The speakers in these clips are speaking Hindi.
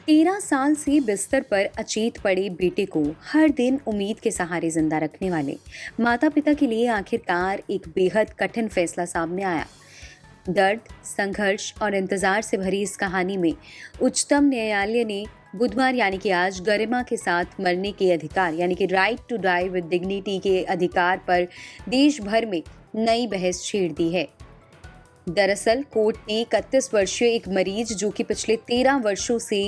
13 साल से बिस्तर पर अचेत पड़े बेटे को हर दिन उम्मीद के सहारे जिंदा रखने वाले माता पिता के लिए आखिरकार एक बेहद कठिन फैसला सामने आया। दर्द, संघर्ष और इंतजार से भरी इस कहानी में उच्चतम न्यायालय ने बुधवार यानी कि आज गरिमा के साथ मरने के अधिकार यानी कि right to die with dignity के अधिकार पर देश भर में नई बहस छेड़ दी है। दरअसल कोर्ट ने 31 वर्षीय एक मरीज जो कि पिछले 13 वर्षों से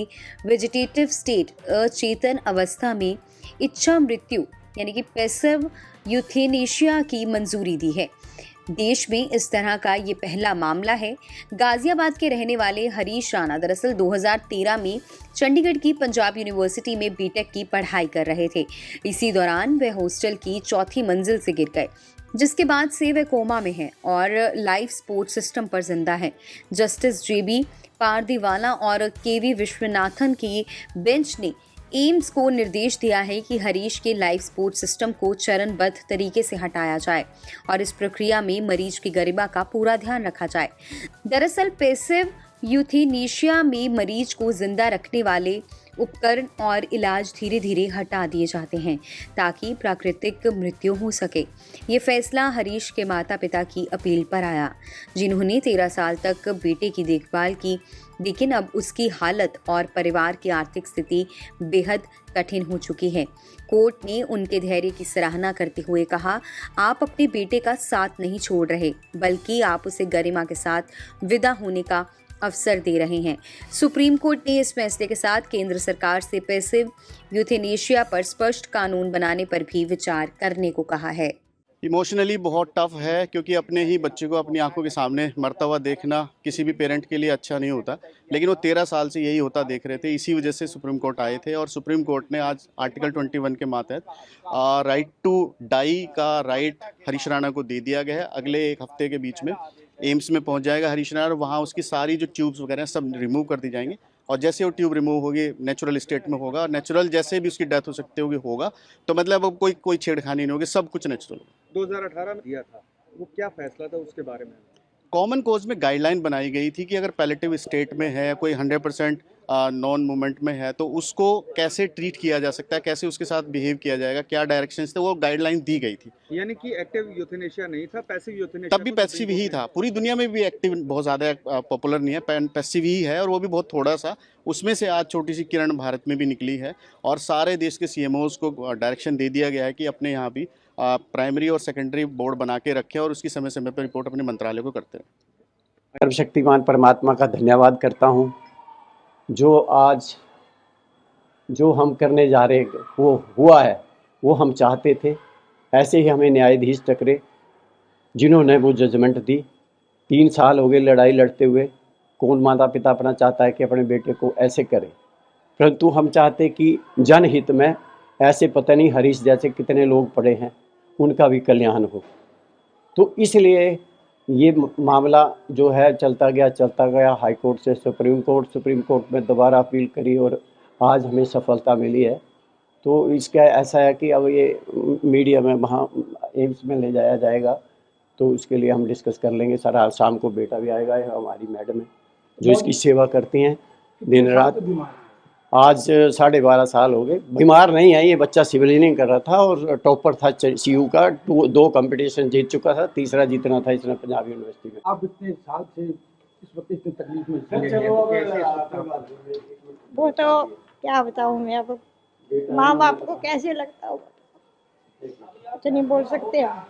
वेजिटेटिव स्टेट अचेतन अवस्था में इच्छा मृत्यु यानी कि पैसिव यूथेनेशिया की मंजूरी दी है। देश में इस तरह का ये पहला मामला है। गाजियाबाद के रहने वाले हरीश राणा दरअसल 2013 में चंडीगढ़ की पंजाब यूनिवर्सिटी में बीटेक की पढ़ाई कर रहे थे। इसी दौरान वे हॉस्टल की चौथी मंजिल से गिर गए, जिसके बाद से वे कोमा में हैं और लाइफ सपोर्ट सिस्टम पर जिंदा हैं। जस्टिस जेबी पारदीवाला और केवी विश्वनाथन की बेंच ने एम्स को निर्देश दिया है कि हरीश के लाइफ सपोर्ट सिस्टम को चरणबद्ध तरीके से हटाया जाए और इस प्रक्रिया में मरीज की गरिमा का पूरा ध्यान रखा जाए। दरअसल पैसिव यूथेनेशिया में मरीज को जिंदा रखने वाले उपकरण और इलाज धीरे धीरे हटा दिए जाते हैं ताकि प्राकृतिक मृत्यु हो सके। ये फैसला हरीश के माता पिता की अपील पर आया, जिन्होंने 13 साल तक बेटे की देखभाल की, लेकिन अब उसकी हालत और परिवार की आर्थिक स्थिति बेहद कठिन हो चुकी है। कोर्ट ने उनके धैर्य की सराहना करते हुए कहा, आप अपने बेटे का साथ नहीं छोड़ रहे, बल्कि आप उसे गरिमा के साथ विदा होने का अवसर दे रहे हैं। सुप्रीम कोर्ट ने इस फैसले के साथ केंद्र सरकार से पैसिव यूथेनेशिया पर स्पष्ट कानून बनाने पर भी विचार करने को कहा है। इमोशनली बहुत टफ है, क्योंकि अपने ही बच्चे को अपनी आंखों के सामने मरता हुआ देखना किसी भी पेरेंट के लिए अच्छा नहीं होता, लेकिन वो 13 साल से यही होता देख रहे थे। इसी वजह से सुप्रीम कोर्ट आए थे और सुप्रीम कोर्ट ने आज आर्टिकल 21 के मातहत राइट टू डाई का राइट हरीश राणा को दे दिया गया है। अगले एक हफ्ते के बीच में एम्स में पहुंच जाएगा हरीश राणा और वहाँ उसकी सारी जो ट्यूब्स वगैरह सब रिमूव कर दी जाएंगी और जैसे वो ट्यूब रिमूव होगी नेचुरल स्टेट में होगा, नेचुरल जैसे भी उसकी डेथ हो सकती होगी होगा, तो मतलब अब कोई छेड़खानी नहीं होगी, सब कुछ नेचुरल। 2018 में दिया था, वो क्या फैसला था उसके बारे में? कॉमन कोज में गाइडलाइन बनाई गई थी कि अगर पैलेटिव स्टेट में है, कोई 100% नॉन मूवमेंट में है, तो उसको कैसे ट्रीट किया जा सकता है, कैसे उसके साथ बिहेव किया जाएगा, क्या डायरेक्शंस थे, वो गाइडलाइन दी गई थी। यानी कि एक्टिव यूथेनेशिया नहीं था, पैसिव यूथेनेशिया। तब भी पैसिव ही था, पूरी दुनिया में भी एक्टिव बहुत ज़्यादा पॉपुलर नहीं है, पैसिव ही है और वो भी बहुत थोड़ा सा। उसमें से आज छोटी सी किरण भारत में भी निकली है और सारे देश के CMOs को डायरेक्शन दे दिया गया है कि अपने यहाँ भी प्राइमरी और सेकेंडरी बोर्ड बना के रखें और उसकी समय समय पर रिपोर्ट अपने मंत्रालय को करते हैं। सर्वशक्तिमान परमात्मा का धन्यवाद करता हूँ, जो आज जो हम करने जा रहे वो हुआ है, वो हम चाहते थे। ऐसे ही हमें न्यायाधीश टकरे जिन्होंने वो जजमेंट दी। 3 साल हो गए लड़ाई लड़ते हुए। कौन माता पिता अपना चाहता है कि अपने बेटे को ऐसे करे, परंतु हम चाहते कि जनहित में ऐसे पता नहीं हरीश जैसे कितने लोग पड़े हैं, उनका भी कल्याण हो। तो इसलिए ये मामला जो है चलता गया हाई कोर्ट से सुप्रीम कोर्ट में दोबारा अपील करी और आज हमें सफलता मिली है। तो इसका ऐसा है कि अब ये मीडिया में वहाँ एम्स में ले जाया जाएगा, तो उसके लिए हम डिस्कस कर लेंगे। सर आज शाम को बेटा भी आएगा, हमारी मैडम है जो इसकी सेवा करती हैं दिन रात। आज 12.5 साल हो गए। बीमार नहीं है, ये बच्चा सिविल इंजीनियरिंग कर रहा था और टॉपर था CU का, 2 कंपटीशन जीत चुका था, तीसरा जीतना था इसने पंजाब यूनिवर्सिटी में। आप इतने साल से इस वक्त इतनी तकलीफ में वो तो क्या बताऊँ मैं, अब माँ बाप को कैसे लगता होगा, कुछ नहीं बोल सकते हम।